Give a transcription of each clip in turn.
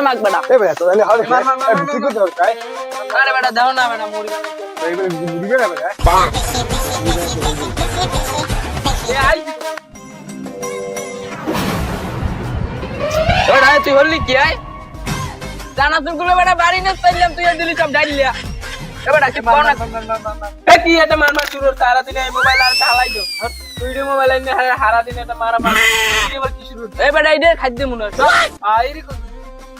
মাগ বেটা এ বেটা তো জানি হবে কি করতে হবে তাই আরে বেটা দাও না বেটা মুড়ি এইগুলো মুড়িবে না বেটা এ আই ওরা তুই হলি কি আই জানা তুই গুলো বেটা বাড়ি না চাইলাম তুই দিলি সব ডাইলিয়া এ বেটা কি কোন এ কি এটা মার মার শুরু সারা দিন এই মোবাইল আর চালাই দাও তুই রে মোবাইল এনে হারা দিন এটা মারা মার এবার কি শুরু এ বেটা ইদে খাদ্য মনে হয় আইরি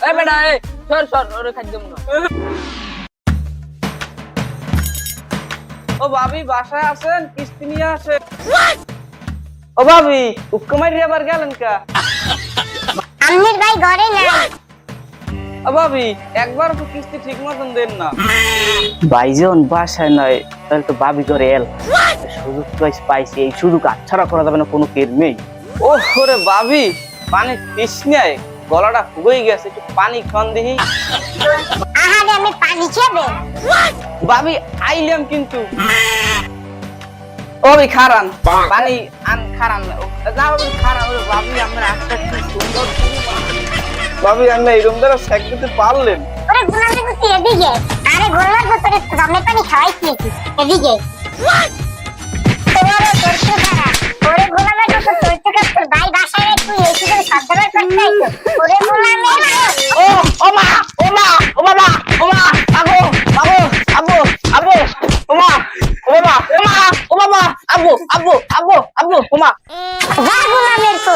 এ বেটা এ সর সর ওরে খাদ্য মনে হয় ও ভাবি বাসায় আছেন কিস্তি নিয়ে আসেন ও ভাবি উক্কমারি আবার গেলেন কা আম্মির ভাই ঘরে নাই ও ভাবি একবার তো কিস্তি ঠিক মতন দেন না ভাইজন বাসায় নয় তাহলে তো ভাবি করে এল সুযোগ পাইছি এই সুযোগ আচ্ছাড়া করা যাবে না কোনো কের নেই ও ওরে ভাবি পানি তৃষ্ণায় গলাটা ফুগই গেছে একটু পানি খান দিহি আহারে আমি পানি খাবে ভাবি আইলাম কিন্তু ও ভাই খারান পানি আন খারান না ভাবি খারান ওরে ভাবি আমরা আজকে কি সুন্দর ভাবি আমরা এই রুম দ্বারা সেক দিতে পারলেন ওরে গোলামের কুতি এদিকে আরে গোলামের ভিতরে জমে পানি খাওয়াইছি এদিকে তোমার করতে পারা ওরে গোলামের ভিতরে তোরতে তোর ভাই বাসায় রে তুই এসে করে সাবধান করতে আইছো ওরে গোলামের ও ও মা ও মা ও বাবা ও মা আবু আবু আবু আবু ও মা ও মা ও মা ও বাবা আবু আবু আবু আবু ও মা যা গোলামের তো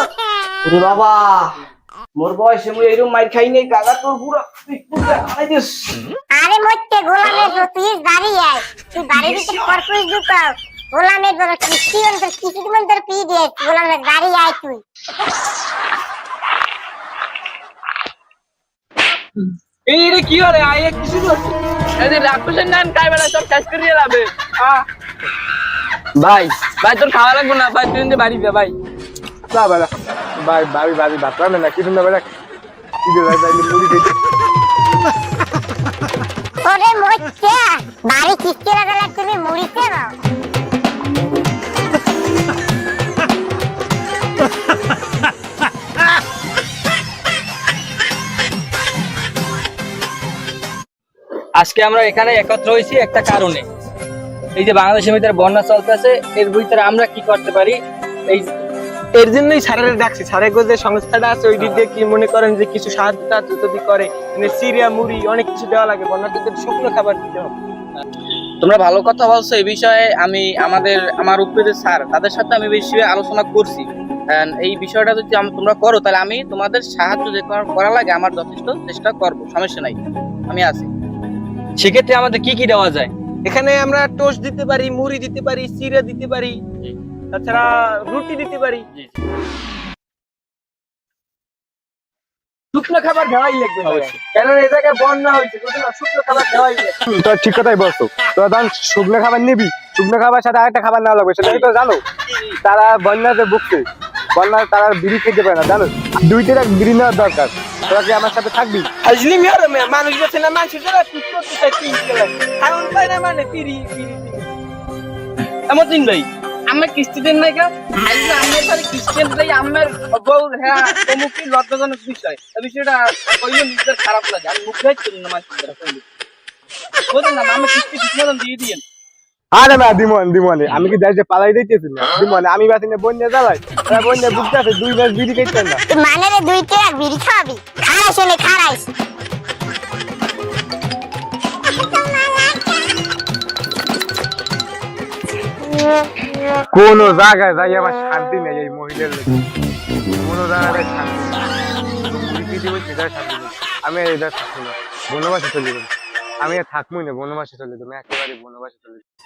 ওরে বাবা মোর বয়সে মুই এরকম মাইর খাই নাই গাগা তোর পুরো তুই পুরো আনাই দিস আরে মরতে গোলামের তো তুই দাঁড়িয়ে আয় তুই বাড়ির ভিতরে করকুই ঢুকাও গোলামের বড় কিস্তি অন্তর কিস্তি মন্তর পি দে গোলামের দাঁড়িয়ে আয় তুই এই রে কি হরে আয়ে কিছু করছে এই যে রাক্ষসের নান কাই বেলা সব শেষ করে যাবে ভাই ভাই তোর খাওয়া লাগবে না ভাই তুই বাড়ি যা ভাই না বেটা ভাই ভাবি ভাবি ভাত রান্না না কি রান্না বেটা কি দে ভাই মুড়ি খেতে ওরে মরতে বাড়ি কিস্তি লাগালে তুমি মুড়িতে নাও আজকে আমরা এখানে একত্র হয়েছি একটা কারণে এই যে বাংলাদেশের ভিতরে বন্যা চলতেছে এর ভিতরে আমরা কি করতে পারি এই এর জন্যই স্যারের ডাকছি স্যারের যে সংস্থাটা আছে ওই দিক দিয়ে কি মনে করেন যে কিছু সাহায্য যদি করে মানে সিরিয়া মুড়ি অনেক কিছু দেওয়া লাগে বন্যার্থীদের শুকনো খাবার দিতে হবে তোমরা ভালো কথা বলছো এই বিষয়ে আমি আমার উপরে স্যার তাদের সাথে আমি বেশি আলোচনা করছি এই বিষয়টা যদি তোমরা করো তাহলে আমি তোমাদের সাহায্য যে করা লাগে আমার যথেষ্ট চেষ্টা করব সমস্যা নাই আমি আছি সেক্ষেত্রে আমাদের কি কি দেওয়া যায় এখানে আমরা টোস্ট দিতে পারি মুড়ি দিতে পারি সিরিয়া দিতে পারি তাছাড়া রুটি দিতে পারি শুকনো খাবার দেওয়াই লাগবে কারণ এই জায়গায় বন্যা হয়েছে শুকনো খাবার দেওয়াই লাগবে তো ঠিক কথাই বলছো তোরা দান শুকনো খাবার নিবি শুকনো খাবার সাথে আরেকটা খাবার নেওয়া লাগবে সেটা কি তো জানো তারা বন্যাতে ভুগছে বন্যা তারা বিড়ি খেতে পারে না জানো 2-3 বিড়ি নেওয়ার দরকার তোরা কি আমার সাথে থাকবি হাজলি মেয়র মানুষ যাচ্ছে না মানুষের যারা ঠিক করতে চাই তিন গেলে কারণ পাই না মানে তিরি এমন দিন ভাই আমার কিস্তি দেন নাই কা আইলে আমার বাড়ি কিস্তি দেই আমার বউ হ্যাঁ অমুকি লজ্জাজনক বিষয় এই বিষয়টা কইলে নিজের খারাপ লাগে আমি মুখ রাখতে না মানুষের কইলে বলেন না আমি কিস্তি ঠিক মতন দিয়ে দিয়েন আরে না দিমনে আমি কি দেশে পালাই দিতেছি না দিমনে আমি বাসিনে বন্যা জ্বালাই তারা বন্যা বুঝতেছে 2 মাস বিড়ি খেতে না তুই মানে রে দুইটা বিড়ি খাবি খারাইস এনে খারাইস কোন জায়গায় যাই আমার শান্তি নেই এই মহিলার লেগে কোন জায়গায় শান্তি আমি এদের থাকবো না বনবাসে চলে যাবো আমি আর থাকবোই না বনবাসে চলে যাবো একেবারে বনবাসে চলে যাবো